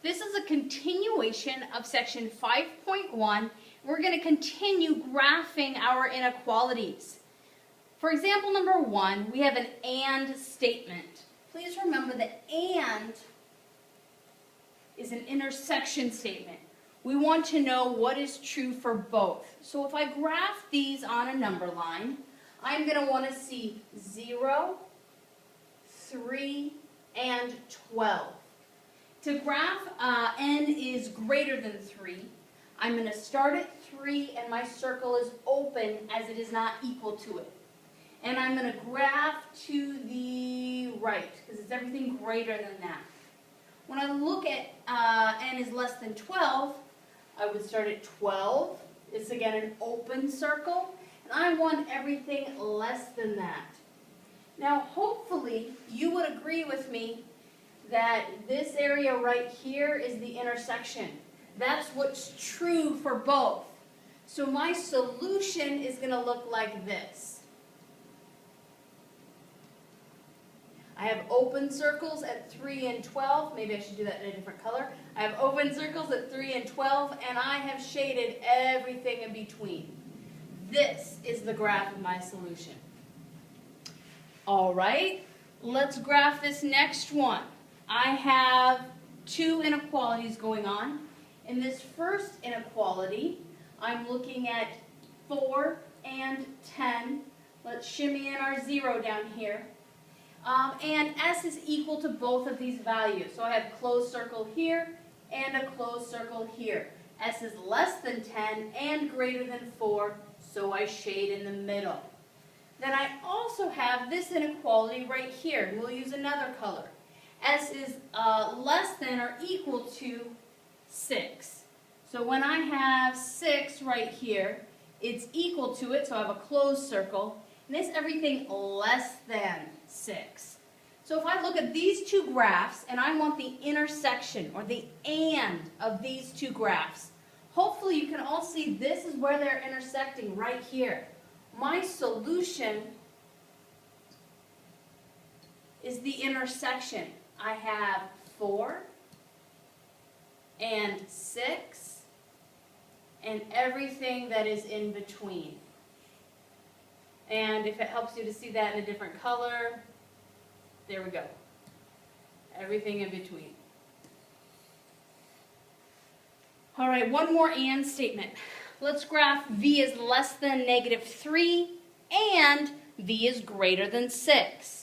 This is a continuation of section 5.1. We're going to continue graphing our inequalities. For example number 1, we have an AND statement. Please remember that AND is an intersection statement. We want to know what is true for both. So if I graph these on a number line, I'm going to want to see 0, 3, and 12. To graph n is greater than 3, I'm going to start at 3 and my circle is open as it is not equal to it. And I'm going to graph to the right because it's everything greater than that. When I look at n is less than 12, I would start at 12. It's again an open circle. And I want everything less than that. Now hopefully you would agree with me that this area right here is the intersection. That's what's true for both. So my solution is going to look like this. I have open circles at 3 and 12. Maybe I should do that in a different color. I have open circles at 3 and 12, and I have shaded everything in between. This is the graph of my solution. All right, let's graph this next one. I have two inequalities going on. In this first inequality, I'm looking at 4 and 10. Let's shimmy in our 0 down here. And s is equal to both of these values. So I have closed circle here and a closed circle here. S is less than 10 and greater than 4, so I shade in the middle. Then I also have this inequality right here, and we'll use another color. S is less than or equal to 6. So when I have 6 right here, it's equal to it, so I have a closed circle. And this everything less than 6. So if I look at these two graphs and I want the intersection or the AND of these two graphs, hopefully you can all see this is where they're intersecting right here. My solution is the intersection. I have 4 and 6 and everything that is in between. And if it helps you to see that in a different color, there we go. Everything in between. All right, one more AND statement. Let's graph v is less than -3 and v is greater than 6.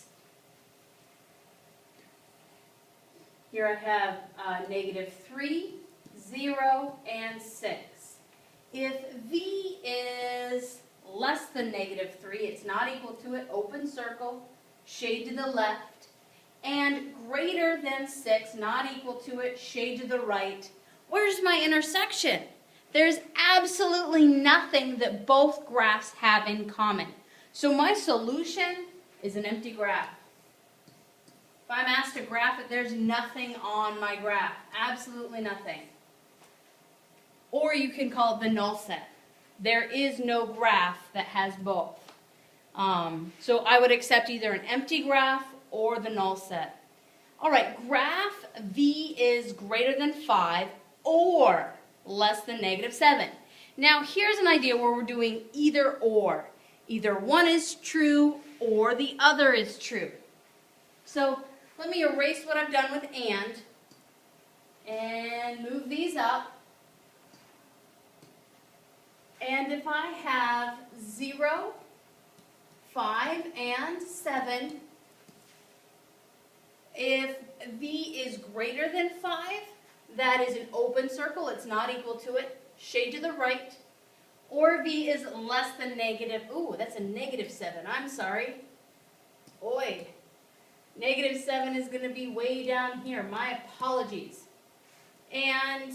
Here I have -3, 0, and 6. If v is less than -3, it's not equal to it, open circle, shade to the left, and greater than 6, not equal to it, shade to the right. Where's my intersection? There's absolutely nothing that both graphs have in common. So my solution is an empty graph. If I'm asked to graph it, there's nothing on my graph. Absolutely nothing. Or you can call it the null set. There is no graph that has both. So I would accept either an empty graph or the null set. All right, graph v is greater than 5 or less than -7. Now here's an idea where we're doing either or. Either one is true or the other is true. So let me erase what I've done with and move these up. And if I have 0, 5, and 7, if v is greater than 5, that is an open circle, it's not equal to it, shade to the right. Or v is less than that's a -7, I'm sorry. Oi, -7 is going to be way down here, my apologies. And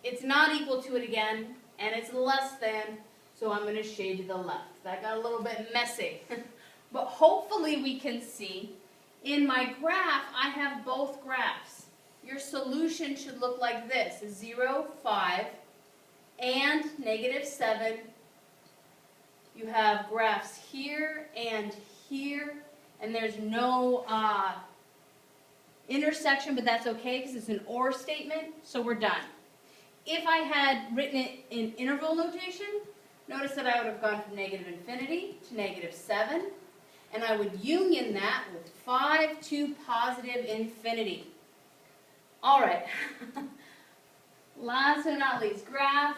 it's not equal to it again, and it's less than, so I'm going to shade to the left. That got a little bit messy. But hopefully we can see, in my graph, I have both graphs. Your solution should look like this, 0, 5, and -7. You have graphs here, and there's no intersection, but that's okay because it's an or statement, so we're done. If I had written it in interval notation, notice that I would have gone from negative infinity to negative 7, and I would union that with 5 to positive infinity. All right, last but not least, graph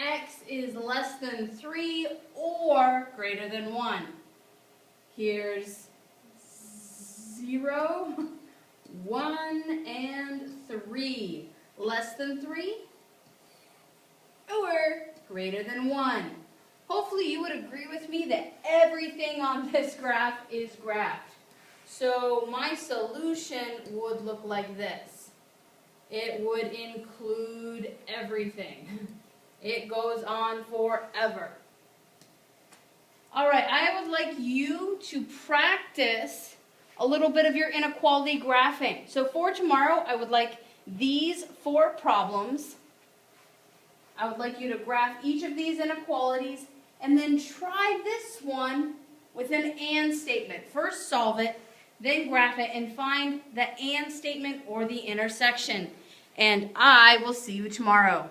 x is less than 3 or greater than 1. Here's 0, 1, and 3. Less than 3 or greater than 1. Hopefully you would agree with me that everything on this graph is graphed. So my solution would look like this. It would include everything. It goes on forever. All right, I would like you to practice a little bit of your inequality graphing. So for tomorrow, I would like these 4 problems. I would like you to graph each of these inequalities and then try this one with an and statement. First solve it, then graph it, and find the and statement or the intersection. And I will see you tomorrow.